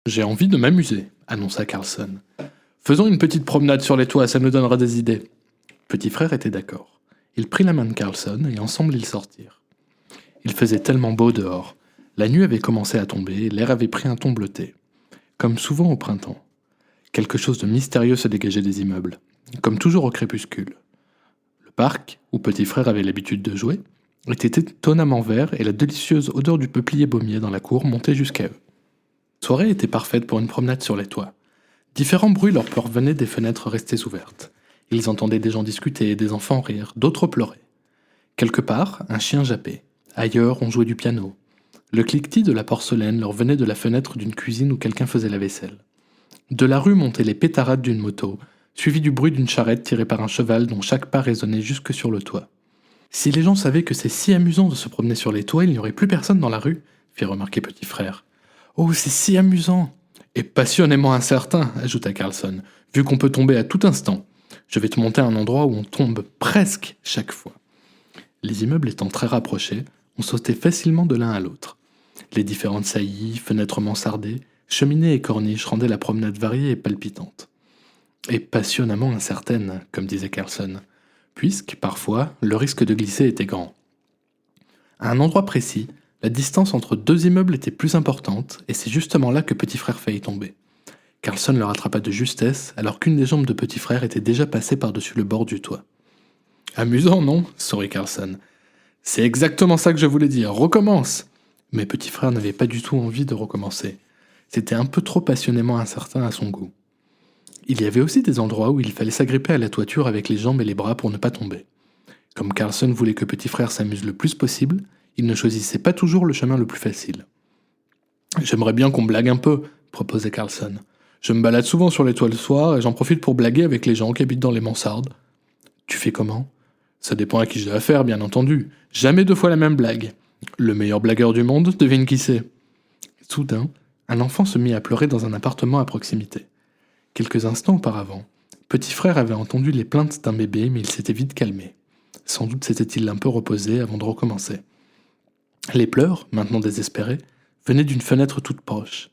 J'ai envie de m'amuser, annonça Carlson. Faisons une petite promenade sur les toits, ça nous donnera des idées. Petit frère était d'accord. Il prit la main de Carlson et ensemble ils sortirent. Il faisait tellement beau dehors. La nuit avait commencé à tomber et l'air avait pris un ton bleuté. Comme souvent au printemps. Quelque chose de mystérieux se dégageait des immeubles, comme toujours au crépuscule. Le parc, où Petit frère avait l'habitude de jouer, était étonnamment vert et la délicieuse odeur du peuplier baumier dans la cour montait jusqu'à eux. La soirée était parfaite pour une promenade sur les toits. Différents bruits leur parvenaient des fenêtres restées ouvertes. Ils entendaient des gens discuter, des enfants rire, d'autres pleurer. Quelque part, un chien jappait. Ailleurs, on jouait du piano. Le cliquetis de la porcelaine leur venait de la fenêtre d'une cuisine où quelqu'un faisait la vaisselle. De la rue montaient les pétarades d'une moto, suivies du bruit d'une charrette tirée par un cheval dont chaque pas résonnait jusque sur le toit. Si les gens savaient que c'est si amusant de se promener sur les toits, il n'y aurait plus personne dans la rue, fit remarquer Petit frère. Oh, c'est si amusant! Et passionnément incertain, ajouta Carlson, vu qu'on peut tomber à tout instant. Je vais te monter à un endroit où on tombe presque chaque fois. Les immeubles étant très rapprochés, on sautait facilement de l'un à l'autre. Les différentes saillies, fenêtres mansardées, cheminées et corniches rendaient la promenade variée et palpitante. Et passionnément incertaine, comme disait Carlson, puisque, parfois, le risque de glisser était grand. À un endroit précis, la distance entre deux immeubles était plus importante, et c'est justement là que Petit Frère faillit tomber. Carlson le rattrapa de justesse, alors qu'une des jambes de Petit Frère était déjà passée par-dessus le bord du toit. Amusant, non? Sourit Carlson. C'est exactement ça que je voulais dire, recommence! Mais Petit Frère n'avait pas du tout envie de recommencer. C'était un peu trop passionnément incertain à son goût. Il y avait aussi des endroits où il fallait s'agripper à la toiture avec les jambes et les bras pour ne pas tomber. Comme Carlson voulait que Petit Frère s'amuse le plus possible, il ne choisissait pas toujours le chemin le plus facile. J'aimerais bien qu'on blague un peu, proposait Carlson. Je me balade souvent sur les toits le soir et j'en profite pour blaguer avec les gens qui habitent dans les mansardes. Tu fais comment? Ça dépend à qui j'ai affaire, bien entendu. Jamais deux fois la même blague. Le meilleur blagueur du monde, devine qui c'est. Soudain, un enfant se mit à pleurer dans un appartement à proximité. Quelques instants auparavant, Petit Frère avait entendu les plaintes d'un bébé, mais il s'était vite calmé. Sans doute s'était-il un peu reposé avant de recommencer. Les pleurs, maintenant désespérés, venaient d'une fenêtre toute proche.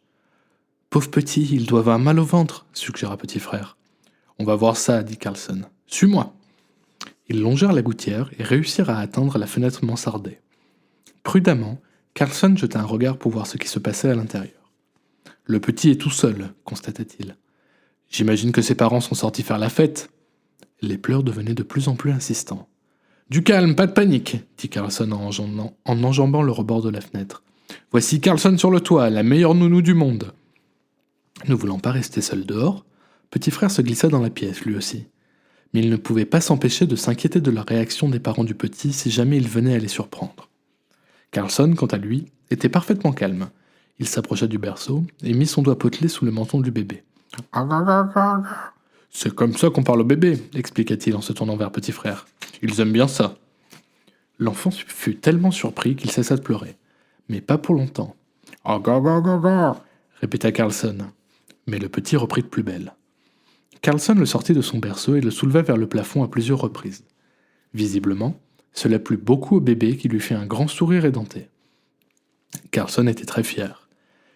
Pauvre petit, il doit avoir mal au ventre, suggéra Petit Frère. On va voir ça, dit Carlson. Suis-moi. Ils longèrent la gouttière et réussirent à atteindre la fenêtre mansardée. Prudemment, Carlson jeta un regard pour voir ce qui se passait à l'intérieur. Le petit est tout seul, constata-t-il. J'imagine que ses parents sont sortis faire la fête. Les pleurs devenaient de plus en plus insistants. Du calme, pas de panique, dit Carlson en enjambant le rebord de la fenêtre. Voici Carlson sur le toit, la meilleure nounou du monde. Ne voulant pas rester seul dehors, Petit Frère se glissa dans la pièce, lui aussi. Mais il ne pouvait pas s'empêcher de s'inquiéter de la réaction des parents du petit si jamais il venait à les surprendre. Carlson, quant à lui, était parfaitement calme. Il s'approcha du berceau et mit son doigt potelé sous le menton du bébé. C'est comme ça qu'on parle au bébé, expliqua-t-il en se tournant vers Petit Frère. Ils aiment bien ça. L'enfant fut tellement surpris qu'il cessa de pleurer. Mais pas pour longtemps. Répéta Carlson. Mais le petit reprit de plus belle. Carlson le sortit de son berceau et le souleva vers le plafond à plusieurs reprises. Visiblement, cela plut beaucoup au bébé qui lui fit un grand sourire édenté. Carlson était très fier.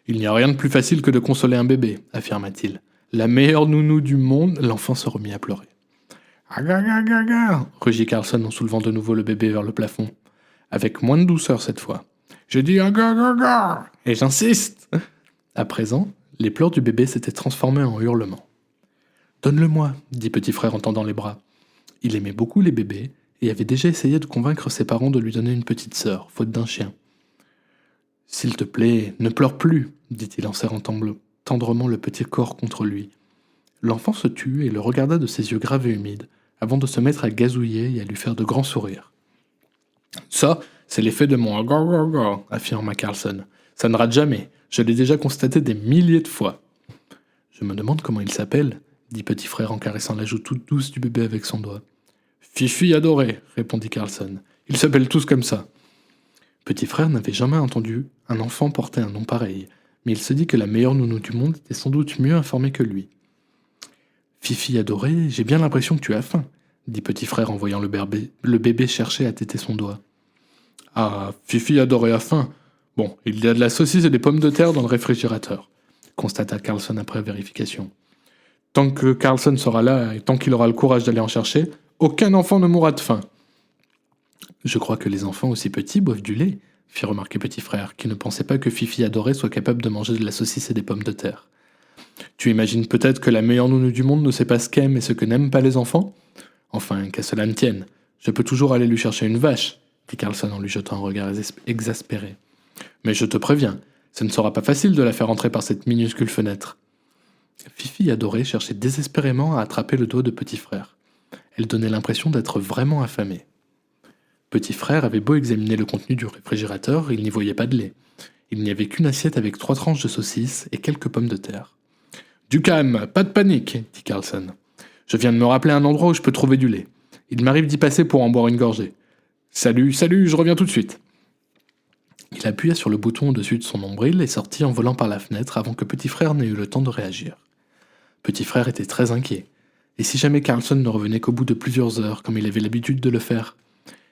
Il n'y a rien de plus facile que de consoler un bébé, affirma-t-il. La meilleure nounou du monde, l'enfant se remit à pleurer. Rugit Carlson en soulevant de nouveau le bébé vers le plafond, avec moins de douceur cette fois. Je dis et j'insiste. À présent, les pleurs du bébé s'étaient transformés en hurlements. Donne-le-moi, dit Petit Frère en tendant les bras. Il aimait beaucoup les bébés et avait déjà essayé de convaincre ses parents de lui donner une petite sœur, faute d'un chien. S'il te plaît, ne pleure plus, dit-il en serrant tendrement le petit corps contre lui. L'enfant se tut et le regarda de ses yeux graves et humides, avant de se mettre à gazouiller et à lui faire de grands sourires. Ça, c'est l'effet de mon affirma Carlson. Ça ne rate jamais, je l'ai déjà constaté des milliers de fois. Je me demande comment il s'appelle, dit Petit Frère en caressant la joue toute douce du bébé avec son doigt. Fifi adoré, répondit Carlson. Ils s'appellent tous comme ça. Petit Frère n'avait jamais entendu un enfant porter un nom pareil, mais il se dit que la meilleure nounou du monde était sans doute mieux informée que lui. Fifi adorée, j'ai bien l'impression que tu as faim, dit Petit Frère en voyant le bébé chercher à téter son doigt. Ah, Fifi adorée a faim. Bon, il y a de la saucisse et des pommes de terre dans le réfrigérateur. constata Carlson après vérification. Tant que Carlson sera là et tant qu'il aura le courage d'aller en chercher, aucun enfant ne mourra de faim. Je crois que les enfants aussi petits boivent du lait, fit remarquer petit frère, qui ne pensait pas que Fifi adorée soit capable de manger de la saucisse et des pommes de terre. Tu imagines peut-être que la meilleure nounou du monde ne sait pas ce qu'aiment et ce que n'aiment pas les enfants ? Enfin, qu'à cela ne tienne, je peux toujours aller lui chercher une vache, dit Carlson en lui jetant un regard exaspéré. Mais je te préviens, ce ne sera pas facile de la faire entrer par cette minuscule fenêtre. Fifi adorée cherchait désespérément à attraper le doigt de petit frère. Elle donnait l'impression d'être vraiment affamée. Petit frère avait beau examiner le contenu du réfrigérateur, il n'y voyait pas de lait. Il n'y avait qu'une assiette avec 3 tranches de saucisse et quelques pommes de terre. « Du calme, pas de panique, dit Carlson. Je viens de me rappeler un endroit où je peux trouver du lait. Il m'arrive d'y passer pour en boire une gorgée. Salut, je reviens tout de suite. » Il appuya sur le bouton au-dessus de son nombril et sortit en volant par la fenêtre avant que petit frère n'ait eu le temps de réagir. Petit frère était très inquiet. Et si jamais Carlson ne revenait qu'au bout de plusieurs heures, comme il avait l'habitude de le faire ?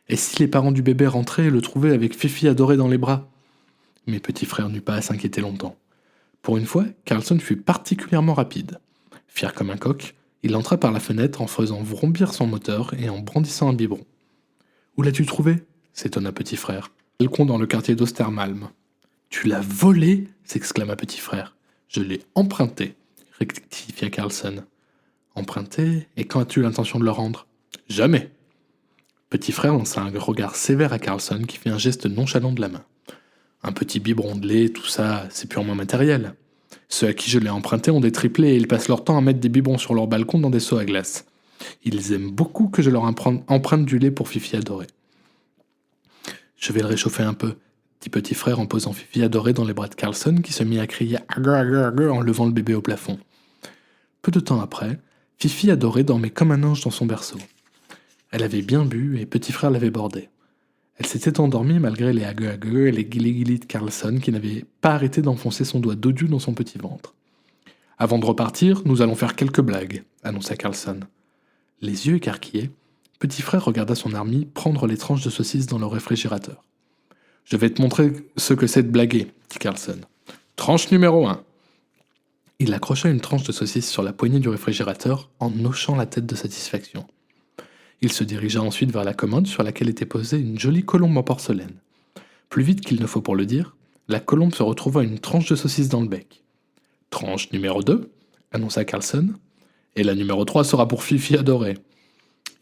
Et si les parents du bébé rentraient et le trouvaient avec Fifi adorée dans les bras ? Mais petit frère n'eut pas à s'inquiéter longtemps. Pour une fois, Carlson fut particulièrement rapide. Fier comme un coq, il entra par la fenêtre en faisant vrombir son moteur et en brandissant un biberon. « Où l'as-tu trouvé » s'étonna petit frère. « Balcon dans le quartier d'Ostermalm. »« Tu l'as volé » s'exclama petit frère. « Je l'ai emprunté » rectifia Carlson. « Emprunté ? Et quand as-tu l'intention de le rendre ?»« Jamais !» Petit frère lança un regard sévère à Carlson qui fit un geste nonchalant de la main. « Un petit biberon de lait, tout ça, c'est purement matériel. Ceux à qui je l'ai emprunté ont des triplés et ils passent leur temps à mettre des biberons sur leur balcon dans des seaux à glace. Ils aiment beaucoup que je leur emprunte du lait pour Fifi adorée. »« Je vais le réchauffer un peu, » dit petit frère en posant Fifi adorée dans les bras de Carlson qui se mit à crier « agur agur agur » en levant le bébé au plafond. Peu de temps après, Fifi adorée dormait comme un ange dans son berceau. Elle avait bien bu et petit frère l'avait bordée. Elle s'était endormie malgré les agur-agur et les guili-guili de Carlson qui n'avait pas arrêté d'enfoncer son doigt dodu dans son petit ventre. « Avant de repartir, nous allons faire quelques blagues, » annonça Carlson. Les yeux écarquillés, petit frère regarda son ami prendre les tranches de saucisse dans le réfrigérateur. « Je vais te montrer ce que c'est de blaguer, » dit Carlson. « Tranche numéro 1. » Il accrocha une tranche de saucisse sur la poignée du réfrigérateur en hochant la tête de satisfaction. Il se dirigea ensuite vers la commode sur laquelle était posée une jolie colombe en porcelaine. Plus vite qu'il ne faut pour le dire, la colombe se retrouva une tranche de saucisse dans le bec. « Tranche numéro 2, » annonça Carlson, « et la numéro 3 sera pour Fifi adorée. »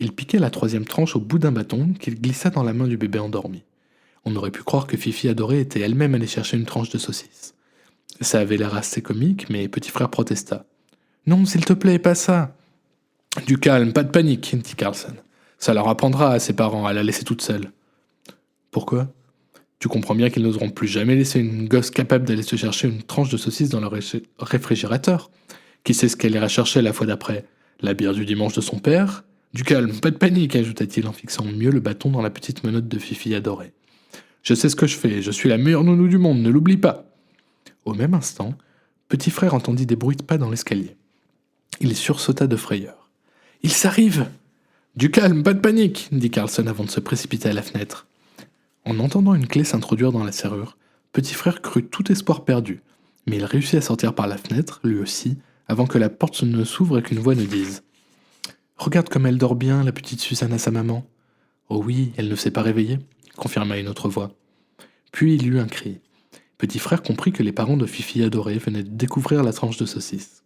Il piquait la 3e tranche au bout d'un bâton qu'il glissa dans la main du bébé endormi. On aurait pu croire que Fifi adorée était elle-même allée chercher une tranche de saucisse. Ça avait l'air assez comique, mais petit frère protesta. « Non, s'il te plaît, pas ça !»« Du calme, pas de panique, » dit Carlson. Ça leur apprendra à ses parents à la laisser toute seule. Pourquoi ? Tu comprends bien qu'ils n'oseront plus jamais laisser une gosse capable d'aller se chercher une tranche de saucisse dans le réfrigérateur. Qui sait ce qu'elle ira chercher la fois d'après ? La bière du dimanche de son père ? Du calme, pas de panique, ajouta-t-il en fixant mieux le bâton dans la petite menotte de Fifi adorée. Je sais ce que je fais, je suis la meilleure nounou du monde, ne l'oublie pas. Au même instant, petit frère entendit des bruits de pas dans l'escalier. Il sursauta de frayeur. « Ils s'arrivent !» « Du calme, pas de panique !» dit Carlson avant de se précipiter à la fenêtre. En entendant une clé s'introduire dans la serrure, petit frère crut tout espoir perdu, mais il réussit à sortir par la fenêtre, lui aussi, avant que la porte ne s'ouvre et qu'une voix ne dise « Regarde comme elle dort bien, la petite Suzanne à sa maman. »« Oh oui, elle ne s'est pas réveillée » confirma une autre voix. Puis il y eut un cri. Petit frère comprit que les parents de Fifi adorée venaient de découvrir la tranche de saucisse.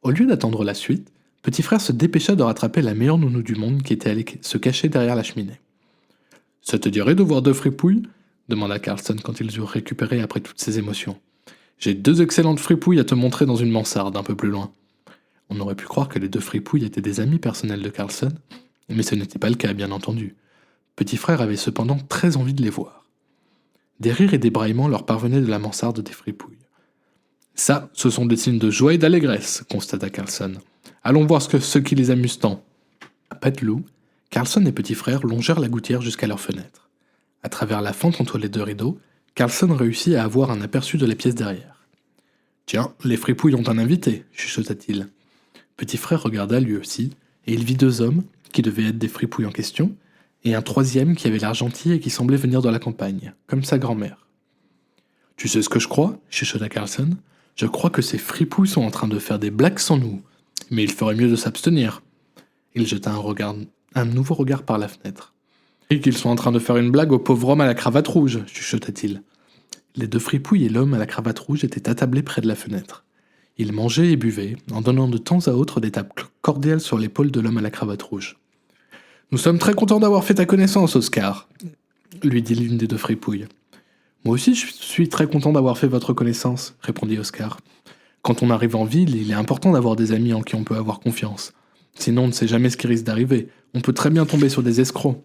Au lieu d'attendre la suite, petit frère se dépêcha de rattraper la meilleure nounou du monde qui était allée se cacher derrière la cheminée. « Ça te dirait de voir 2 fripouilles » demanda Carlson quand ils eurent récupéré après toutes ses émotions. « J'ai 2 excellentes fripouilles à te montrer dans une mansarde un peu plus loin. » On aurait pu croire que les 2 fripouilles étaient des amis personnels de Carlson, mais ce n'était pas le cas, bien entendu. Petit frère avait cependant très envie de les voir. Des rires et des braillements leur parvenaient de la mansarde des fripouilles. « Ça, ce sont des signes de joie et d'allégresse, » constata Carlson. « Allons voir ce qui les amuse tant. » À pas de loup, Carlson et petit frère longèrent la gouttière jusqu'à leur fenêtre. À travers la fente entre les 2 rideaux, Carlson réussit à avoir un aperçu de la pièce derrière. « Tiens, les fripouilles ont un invité, » chuchota-t-il. Petit frère regarda lui aussi, et il vit 2 hommes, qui devaient être des fripouilles en question, et un 3e qui avait l'air gentil et qui semblait venir de la campagne, comme sa grand-mère. « Tu sais ce que je crois ?» chuchota Carlson. Je crois que ces fripouilles sont en train de faire des blagues sans nous, mais il ferait mieux de s'abstenir. » Il jeta un nouveau regard par la fenêtre. « Et qu'ils sont en train de faire une blague au pauvre homme à la cravate rouge, » chuchota-t-il. Les deux fripouilles et l'homme à la cravate rouge étaient attablés près de la fenêtre. Ils mangeaient et buvaient, en donnant de temps à autre des tapes cordiales sur l'épaule de l'homme à la cravate rouge. « Nous sommes très contents d'avoir fait ta connaissance, Oscar, » lui dit l'une des deux fripouilles. « Moi aussi, je suis très content d'avoir fait votre connaissance, » répondit Oscar. « Quand on arrive en ville, il est important d'avoir des amis en qui on peut avoir confiance. Sinon, on ne sait jamais ce qui risque d'arriver. On peut très bien tomber sur des escrocs. »«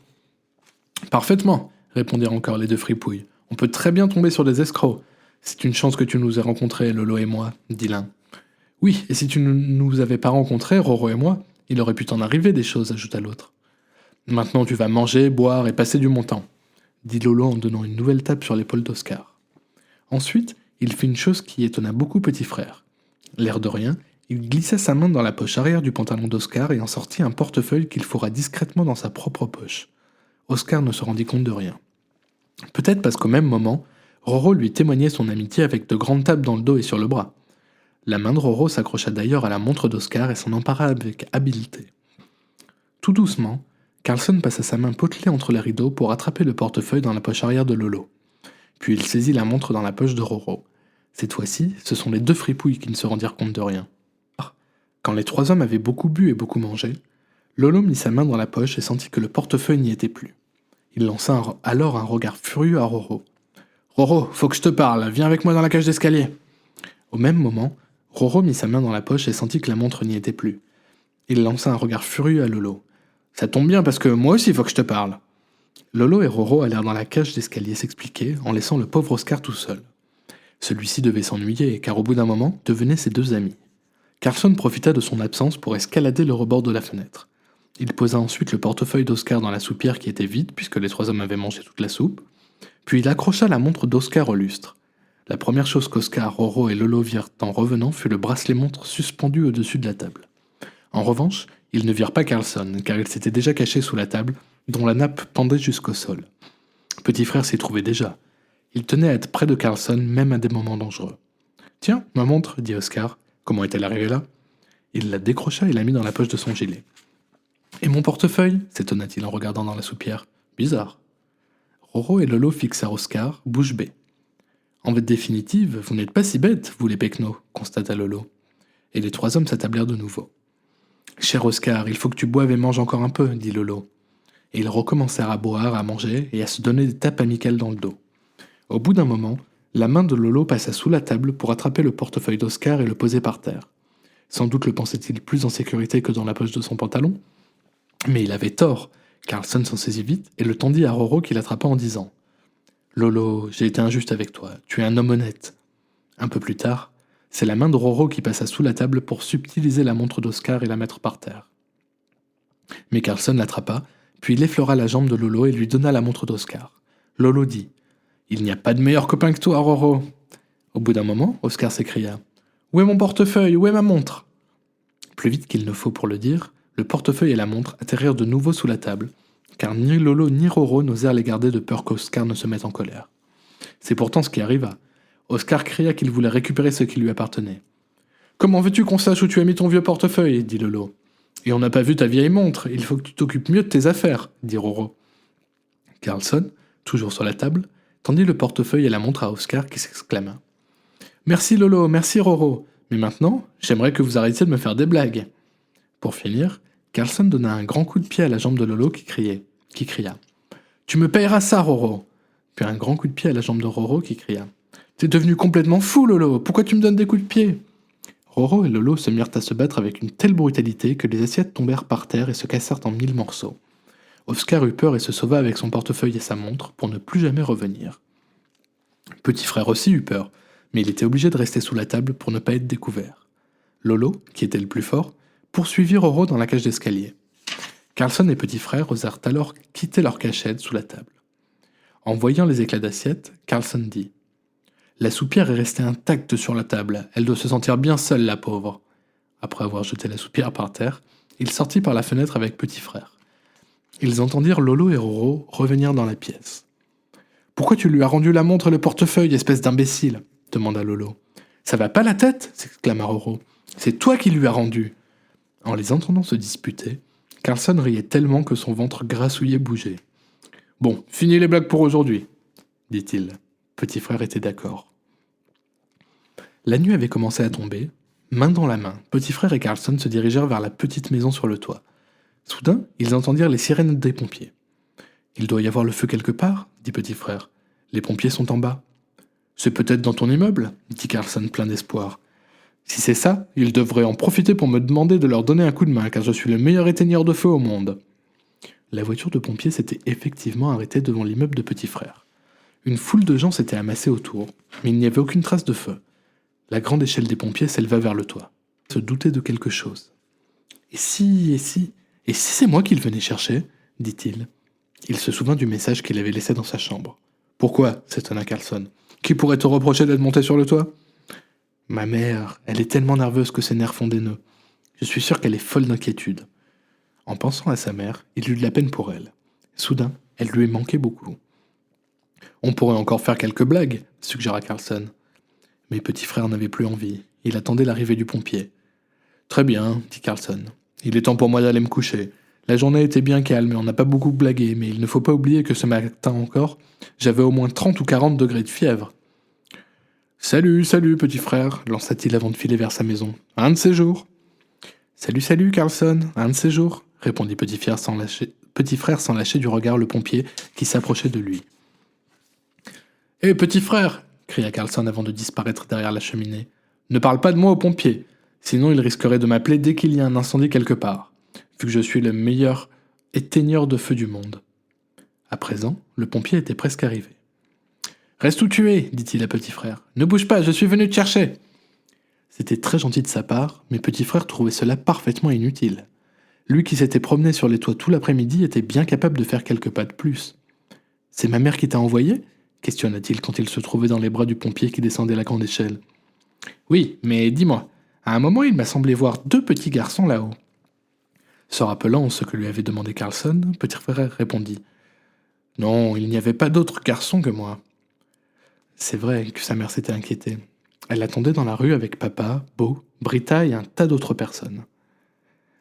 Parfaitement, » répondirent encore les deux fripouilles. « On peut très bien tomber sur des escrocs. C'est une chance que tu nous aies rencontrés, Lolo et moi, » dit l'un. « Oui, et si tu ne nous avais pas rencontrés, Roro et moi, il aurait pu t'en arriver des choses, » ajouta l'autre. « Maintenant, tu vas manger, boire et passer du bon temps, » dit Lolo en donnant une nouvelle tape sur l'épaule d'Oscar. Ensuite, il fit une chose qui étonna beaucoup Petit Frère. L'air de rien, il glissa sa main dans la poche arrière du pantalon d'Oscar et en sortit un portefeuille qu'il fourra discrètement dans sa propre poche. Oscar ne se rendit compte de rien. Peut-être parce qu'au même moment, Roro lui témoignait son amitié avec de grandes tapes dans le dos et sur le bras. La main de Roro s'accrocha d'ailleurs à la montre d'Oscar et s'en empara avec habileté. Tout doucement, Carlson passa sa main potelée entre les rideaux pour attraper le portefeuille dans la poche arrière de Lolo. Puis il saisit la montre dans la poche de Roro. Cette fois-ci, ce sont les deux fripouilles qui ne se rendirent compte de rien. Quand les trois hommes avaient beaucoup bu et beaucoup mangé, Lolo mit sa main dans la poche et sentit que le portefeuille n'y était plus. Il lança alors un regard furieux à Roro. « Roro, faut que je te parle, viens avec moi dans la cage d'escalier !» Au même moment, Roro mit sa main dans la poche et sentit que la montre n'y était plus. Il lança un regard furieux à Lolo. « Ça tombe bien parce que moi aussi faut que je te parle !» Lolo et Roro allèrent dans la cage d'escalier s'expliquer en laissant le pauvre Oscar tout seul. Celui-ci devait s'ennuyer car au bout d'un moment devenaient ses deux amis. Carlson profita de son absence pour escalader le rebord de la fenêtre. Il posa ensuite le portefeuille d'Oscar dans la soupière qui était vide puisque les trois hommes avaient mangé toute la soupe, puis il accrocha la montre d'Oscar au lustre. La première chose qu'Oscar, Roro et Lolo virent en revenant fut le bracelet-montre suspendu au-dessus de la table. En revanche, ils ne virent pas Carlson, car il s'était déjà caché sous la table, dont la nappe pendait jusqu'au sol. Petit Frère s'y trouvait déjà. Il tenait à être près de Carlson, même à des moments dangereux. « Tiens, ma montre, » dit Oscar. « Comment est-elle arrivée là ?» Il la décrocha et la mit dans la poche de son gilet. « Et mon portefeuille » s'étonna-t-il en regardant dans la soupière. « Bizarre. » Roro et Lolo fixèrent Oscar, bouche bée. « En définitive, vous n'êtes pas si bêtes, vous les pecnos, » constata Lolo. Et les trois hommes s'attablèrent de nouveau. « Cher Oscar, il faut que tu boives et manges encore un peu, » dit Lolo. Et ils recommencèrent à boire, à manger et à se donner des tapes amicales dans le dos. Au bout d'un moment, la main de Lolo passa sous la table pour attraper le portefeuille d'Oscar et le poser par terre. Sans doute le pensait-il plus en sécurité que dans la poche de son pantalon. Mais il avait tort. Carlson s'en saisit vite et le tendit à Roro qui l'attrapa en disant « Lolo, j'ai été injuste avec toi, tu es un homme honnête. » Un peu plus tard, c'est la main de Roro qui passa sous la table pour subtiliser la montre d'Oscar et la mettre par terre. Mais Carlson l'attrapa, puis il effleura la jambe de Lolo et lui donna la montre d'Oscar. Lolo dit « Il n'y a pas de meilleur copain que toi, Roro !» Au bout d'un moment, Oscar s'écria « Où est mon portefeuille? Où est ma montre ?» Plus vite qu'il ne faut pour le dire, le portefeuille et la montre atterrirent de nouveau sous la table, car ni Lolo ni Roro n'osèrent les garder de peur qu'Oscar ne se mette en colère. C'est pourtant ce qui arriva. Oscar cria qu'il voulait récupérer ce qui lui appartenait. « Comment veux-tu qu'on sache où tu as mis ton vieux portefeuille ?» dit Lolo. « Et on n'a pas vu ta vieille montre, il faut que tu t'occupes mieux de tes affaires, » dit Roro. Carlson, toujours sur la table, tendit le portefeuille et la montre à Oscar qui s'exclama. « Merci Lolo, merci Roro, mais maintenant, j'aimerais que vous arrêtiez de me faire des blagues. » Pour finir, Carlson donna un grand coup de pied à la jambe de Lolo qui cria « Tu me payeras ça, Roro !» Puis un grand coup de pied à la jambe de Roro qui cria « T'es devenu complètement fou, Lolo, pourquoi tu me donnes des coups de pied ?» Roro et Lolo se mirent à se battre avec une telle brutalité que les assiettes tombèrent par terre et se cassèrent en 1000 morceaux. Oscar eut peur et se sauva avec son portefeuille et sa montre pour ne plus jamais revenir. Petit Frère aussi eut peur, mais il était obligé de rester sous la table pour ne pas être découvert. Lolo, qui était le plus fort, poursuivit Roro dans la cage d'escalier. Carlson et Petit Frère osèrent alors quitter leur cachette sous la table. En voyant les éclats d'assiette, Carlson dit « La soupière est restée intacte sur la table, elle doit se sentir bien seule, la pauvre. » Après avoir jeté la soupière par terre, il sortit par la fenêtre avec Petit Frère. Ils entendirent Lolo et Roro revenir dans la pièce. « Pourquoi tu lui as rendu la montre et le portefeuille, espèce d'imbécile ?» demanda Lolo. Ça va pas la tête s'exclama Roro. C'est toi qui lui as rendu. En les entendant se disputer, Carlson riait tellement que son ventre grassouillé bougeait. Bon, fini les blagues pour aujourd'hui, dit-il. Petit frère était d'accord. La nuit avait commencé à tomber. Main dans la main, petit frère et Carlson se dirigèrent vers la petite maison sur le toit. Soudain, ils entendirent les sirènes des pompiers. Il doit y avoir le feu quelque part, dit petit frère. Les pompiers sont en bas. C'est peut-être dans ton immeuble, dit Carlson plein d'espoir. Si c'est ça, ils devraient en profiter pour me demander de leur donner un coup de main, car je suis le meilleur éteigneur de feu au monde. La voiture de pompiers s'était effectivement arrêtée devant l'immeuble de petit frère. Une foule de gens s'était amassée autour, mais il n'y avait aucune trace de feu. La grande échelle des pompiers s'éleva vers le toit. Se doutait de quelque chose. Et si c'est moi qu'il venait chercher, dit-il. Il se souvint du message qu'il avait laissé dans sa chambre. Pourquoi s'étonna Carlson. Qui pourrait te reprocher d'être monté sur le toit? Ma mère, elle est tellement nerveuse que ses nerfs font des nœuds. Je suis sûr qu'elle est folle d'inquiétude. En pensant à sa mère, il eut de la peine pour elle. Soudain, elle lui manquait beaucoup. On pourrait encore faire quelques blagues, suggéra Carlson. Mais petit frère n'avait plus envie. Il attendait l'arrivée du pompier. Très bien, dit Carlson. Il est temps pour moi d'aller me coucher. La journée était bien calme et on n'a pas beaucoup blagué, mais il ne faut pas oublier que ce matin encore, j'avais au moins 30 ou 40 degrés de fièvre. Salut, petit frère, lança-t-il avant de filer vers sa maison. Un de ces jours. Salut, Carlson, un de ces jours, répondit petit frère sans lâcher du regard le pompier qui s'approchait de lui. Hé, petit frère, cria Carlson avant de disparaître derrière la cheminée. Ne parle pas de moi au pompier, sinon il risquerait de m'appeler dès qu'il y a un incendie quelque part, vu que je suis le meilleur éteigneur de feu du monde. À présent, le pompier était presque arrivé. Reste où tu es, dit-il à petit frère. Ne bouge pas, je suis venu te chercher. C'était très gentil de sa part, mais petit frère trouvait cela parfaitement inutile. Lui qui s'était promené sur les toits tout l'après-midi était bien capable de faire quelques pas de plus. C'est ma mère qui t'a envoyé ? Questionna-t-il quand il se trouvait dans les bras du pompier qui descendait la grande échelle. Oui, mais dis-moi, à un moment il m'a semblé voir 2 petits garçons là-haut. Se rappelant ce que lui avait demandé Carlson, petit frère répondit. Non, il n'y avait pas d'autres garçons que moi. C'est vrai que sa mère s'était inquiétée. Elle l'attendait dans la rue avec papa, Beau, Brita et un tas d'autres personnes.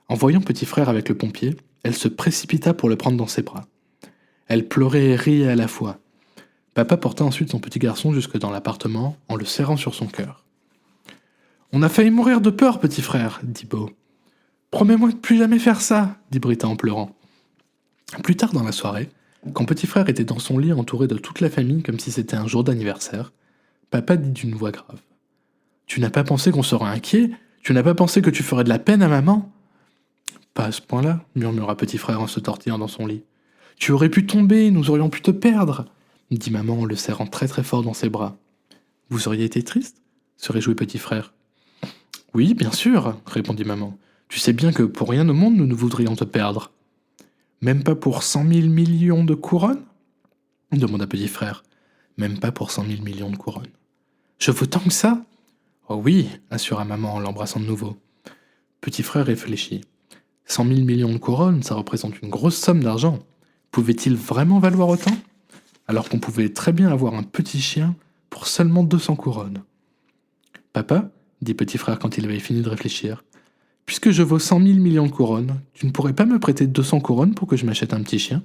En voyant petit frère avec le pompier, elle se précipita pour le prendre dans ses bras. Elle pleurait et riait à la fois. Papa porta ensuite son petit garçon jusque dans l'appartement en le serrant sur son cœur. « On a failli mourir de peur, petit frère, dit Beau. Promets-moi de plus jamais faire ça, dit Brita en pleurant. Plus tard dans la soirée, quand petit frère était dans son lit entouré de toute la famille comme si c'était un jour d'anniversaire, papa dit d'une voix grave. Tu n'as pas pensé qu'on serait inquiet? Tu n'as pas pensé que tu ferais de la peine à maman? Pas à ce point-là, murmura petit frère en se tortillant dans son lit. Tu aurais pu tomber, nous aurions pu te perdre, dit maman en le serrant très très fort dans ses bras. Vous auriez été triste? Se réjouit petit frère. Oui, bien sûr, répondit maman. Tu sais bien que pour rien au monde nous voudrions te perdre. Même pas pour 100 000 millions de couronnes? Demanda petit frère. Même pas pour 100 000 millions de couronnes. Je vaux tant que ça? Oh oui, assura maman en l'embrassant de nouveau. Petit frère réfléchit. 100 000 millions de couronnes, ça représente une grosse somme d'argent. Pouvait-il vraiment valoir autant? Alors qu'on pouvait très bien avoir un petit chien pour seulement 200 couronnes. Papa, dit petit frère quand il avait fini de réfléchir, puisque je vaux 100 000 millions de couronnes, tu ne pourrais pas me prêter 200 couronnes pour que je m'achète un petit chien?